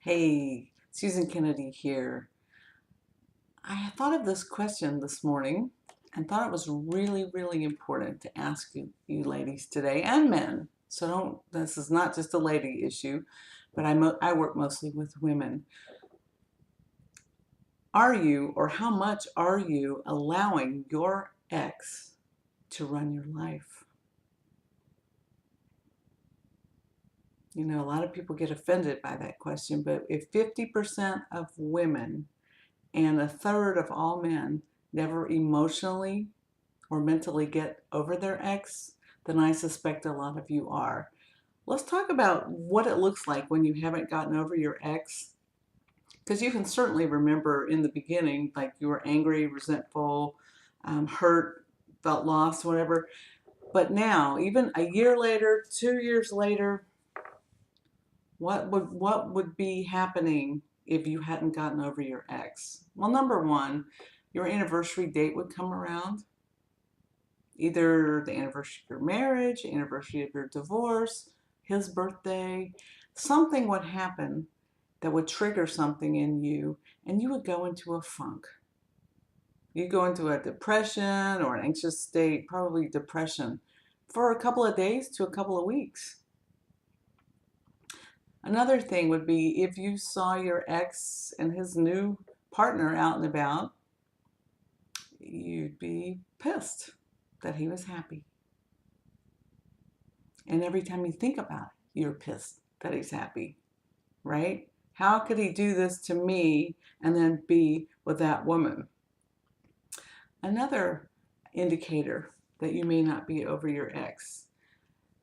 Hey, Susan Kennedy here. I thought of this question this morning and thought it was really, really important to ask you ladies today and men. So this is not just a lady issue, but I work mostly with women. Are you, or how much are you allowing your ex to run your life? You know, a lot of people get offended by that question, but if 50% of women and a third of all men never emotionally or mentally get over their ex, then I suspect a lot of you are. Let's talk about what it looks like when you haven't gotten over your ex. Because you can certainly remember in the beginning, like you were angry, resentful, hurt, felt lost, whatever. But now, even a year later, 2 years later, what would be happening if you hadn't gotten over your ex? Well, number one, your anniversary date would come around, either the anniversary of your marriage, anniversary of your divorce, his birthday. Something would happen that would trigger something in you, and you would go into a funk. You go into a depression or an anxious state, probably depression, for a couple of days to a couple of weeks. Another thing would be if you saw your ex and his new partner out and about, you'd be pissed that he was happy. And every time you think about it, you're pissed that he's happy, right? How could he do this to me and then be with that woman? Another indicator that you may not be over your ex.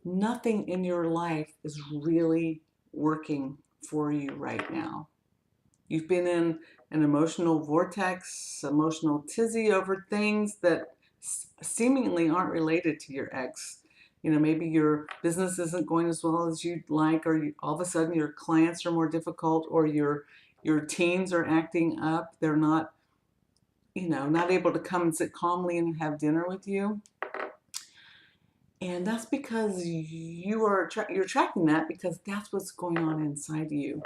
Nothing in your life is really working for you right now. You've been in an emotional vortex, emotional tizzy over things that seemingly aren't related to your ex. You know, maybe your business isn't going as well as you'd like, or all of a sudden your clients are more difficult, or your teens are acting up. They're not, not able to come and sit calmly and have dinner with you. And that's because you're tracking that because that's what's going on inside you.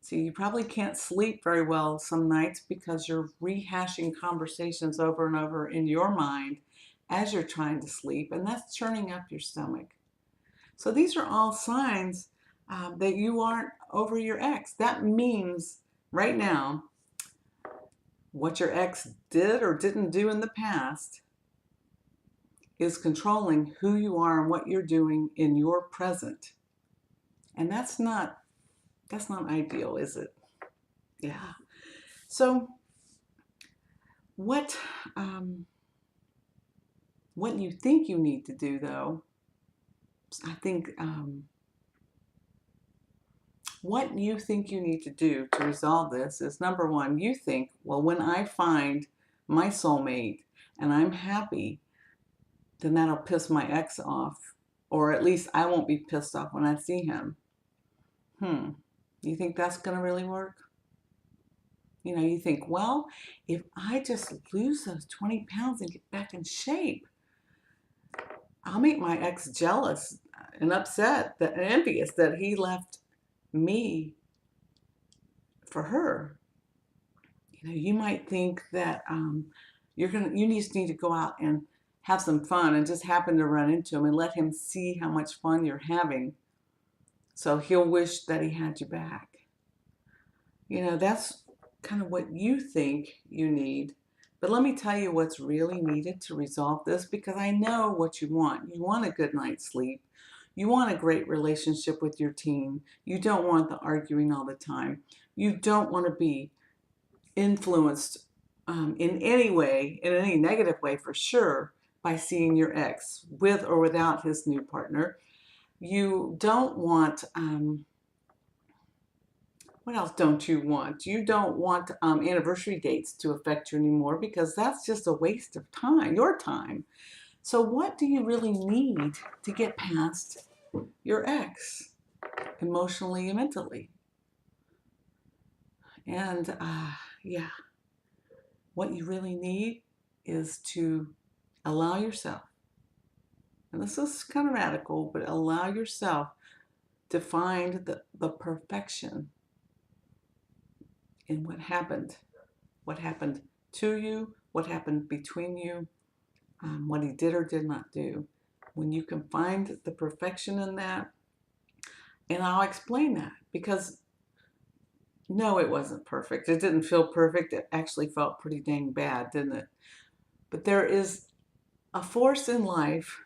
So you probably can't sleep very well some nights because you're rehashing conversations over and over in your mind as you're trying to sleep, and that's churning up your stomach. So these are all signs that you aren't over your ex. That means right now, what your ex did or didn't do in the past is controlling who you are and what you're doing in your present. And that's not ideal, is it? Yeah. So what um, what you think you need to do, though, I think what you think you need to do to resolve this is, number one, you think, well, when I find my soulmate and I'm happy, then that'll piss my ex off, or at least I won't be pissed off when I see him. You think that's going to really work? You know, you think, well, if I just lose those 20 pounds and get back in shape, I'll make my ex jealous and upset and envious that he left me for her. You know, you might think that you just need to go out and have some fun and just happen to run into him and let him see how much fun you're having, so he'll wish that he had you back. You know, that's kind of what you think you need. But let me tell you what's really needed to resolve this, because I know what you want. You want a good night's sleep. You want a great relationship with your team. You don't want the arguing all the time. You don't want to be influenced in any way, in any negative way for sure, by seeing your ex with or without his new partner. You don't want what else don't you want? You don't want anniversary dates to affect you anymore, because that's just a waste of time, your time. So what do you really need to get past your ex emotionally and mentally? And yeah, what you really need is to allow yourself, and this is kind of radical, but allow yourself to find the perfection in what happened to you, what happened between you, what he did or did not do. When you can find the perfection in that, and I'll explain that, because no, it wasn't perfect. It didn't feel perfect. It actually felt pretty dang bad, didn't it? But there is a force in life.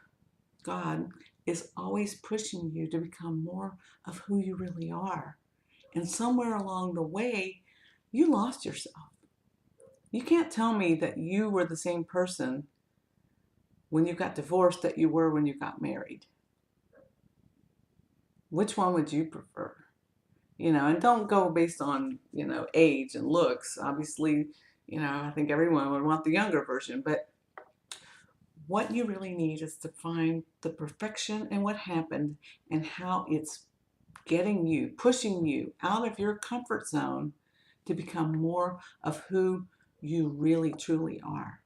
God is always pushing you to become more of who you really are. And somewhere along the way, you lost yourself. You can't tell me that you were the same person when you got divorced that you were when you got married. Which one would you prefer? And don't go based on, age and looks. Obviously, I think everyone would want the younger version, but what you really need is to find the perfection in what happened and how it's getting you, pushing you out of your comfort zone to become more of who you really truly are.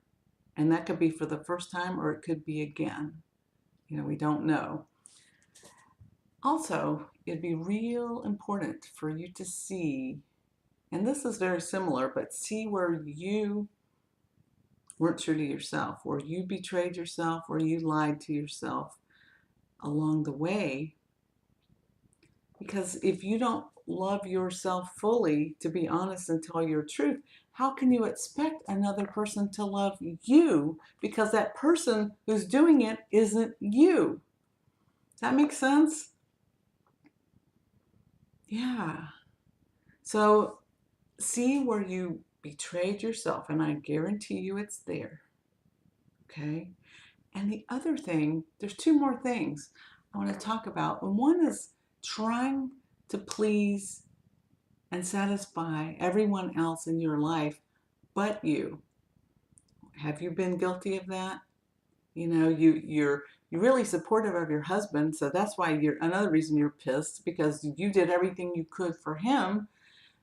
And that could be for the first time or it could be again. We don't know. Also, it'd be real important for you to see, and this is very similar, but see where you weren't true to yourself, where you betrayed yourself, where you lied to yourself along the way. Because if you don't love yourself fully, to be honest and tell your truth, how can you expect another person to love you? Because that person who's doing it isn't you. Does that make sense? Yeah. So see where you betrayed yourself, and I guarantee you it's there. Okay? And the other thing, there's two more things I want to talk about. And one is trying to please and satisfy everyone else in your life but you. Have you been guilty of that? You're really supportive of your husband, so that's why you're another reason you're pissed, because you did everything you could for him.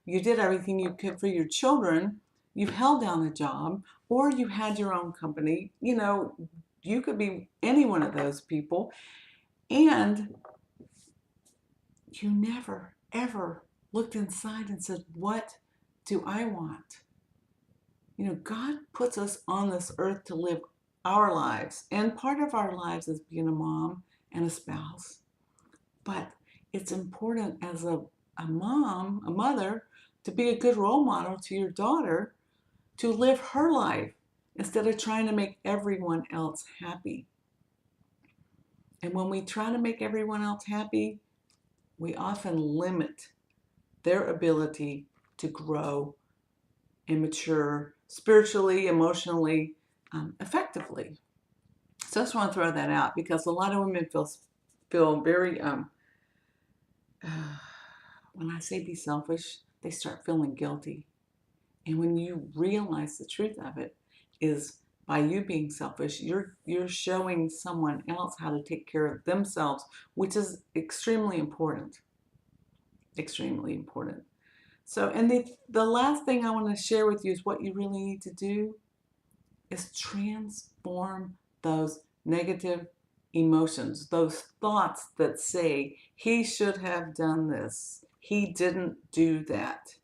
You did everything you could for your children. You held down a job, or you had your own company. You could be any one of those people, and you never, ever looked inside and said, what do I want? God puts us on this earth to live our lives, and part of our lives is being a mom and a spouse. But it's important as a mom, a mother, to be a good role model to your daughter, to live her life instead of trying to make everyone else happy. And when we try to make everyone else happy, we often limit their ability to grow and mature spiritually, emotionally, effectively. So I just want to throw that out, because a lot of women feel very, when I say be selfish, they start feeling guilty. And when you realize the truth of it is, by you being selfish, you're showing someone else how to take care of themselves, which is extremely important. Extremely important. So, and the last thing I want to share with you is what you really need to do is transform those negative emotions, those thoughts that say, he should have done this, he didn't do that,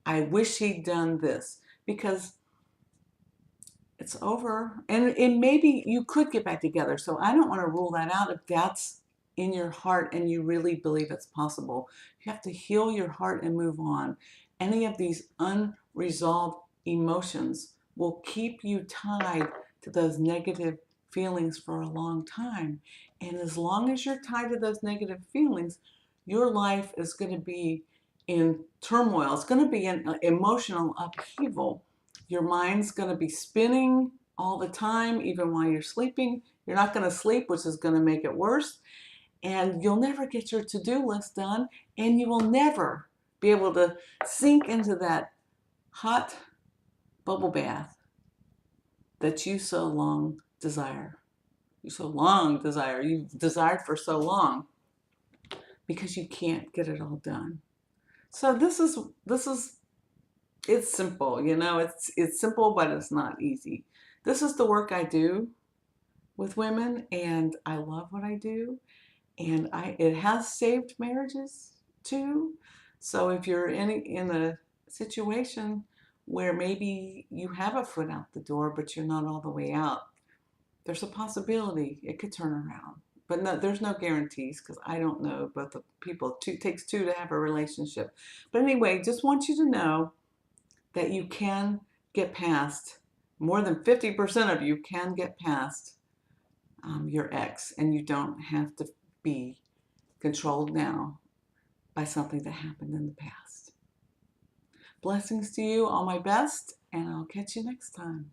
I wish he'd done this, because it's over. And maybe you could get back together. So I don't want to rule that out if that's in your heart and you really believe it's possible. You have to heal your heart and move on. Any of these unresolved emotions will keep you tied to those negative feelings for a long time. And as long as you're tied to those negative feelings, your life is going to be in turmoil. It's going to be in emotional upheaval. Your mind's going to be spinning all the time, even while you're sleeping. You're not going to sleep, which is going to make it worse. And you'll never get your to-do list done. And you will never be able to sink into that hot bubble bath that you so long desire. You've desired for so long, because you can't get it all done. So this is it's simple, it's simple, but it's not easy. This is the work I do with women, and I love what I do, and it has saved marriages too. So if you're in a situation where maybe you have a foot out the door, but you're not all the way out. There's a possibility it could turn around. But no, there's no guarantees because I don't know both the people. It takes two to have a relationship. But anyway, just want you to know that you can get past, more than 50% of you can get past your ex, and you don't have to be controlled now by something that happened in the past. Blessings to you, all my best, and I'll catch you next time.